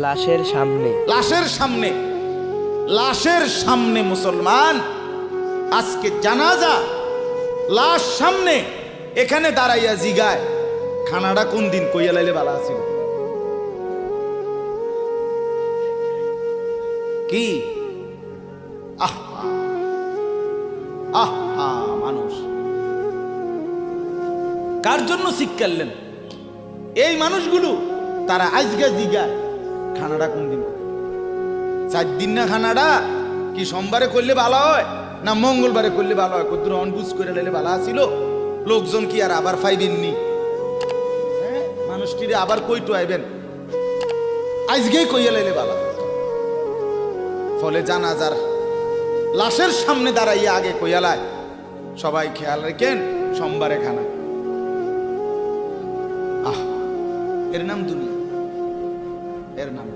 লাশের সামনে, লাশের সামনে, লাশের সামনে মুসলমান আজকে জানাজা, লাশ সামনে, এখানে দাঁড়াইয়া জিগায় খানাটা কোন দিন কইয়া লাইলে ভালো আছিল। কি আহা আহা, মানুষ কার জন্য শিক্ষালেন? এই মানুষগুলো তারা আজকে জিগায় খানাটা কোন দিন। 4 দিন না খানাটা কি সোমবারে করলে ভালো হয় না মঙ্গলবারে করলে ভালো হয়? কত অনবুঝ করে লাইলে ভালো আছিল। লোকজন কি আর আবার ফাইবেননি? হ্যাঁ, মানুষটিরে আবার কইটো আইবেন, আজকেই কইয়া লাইলে ভালো। ফলে জানাজার লাশের সামনে দাঁড়াইয়া আগে কইয়ালায় সবাই খেয়াল রেখেন সোমবারে খানা। আহ, এর নাম দুনিয়া, এর নাম।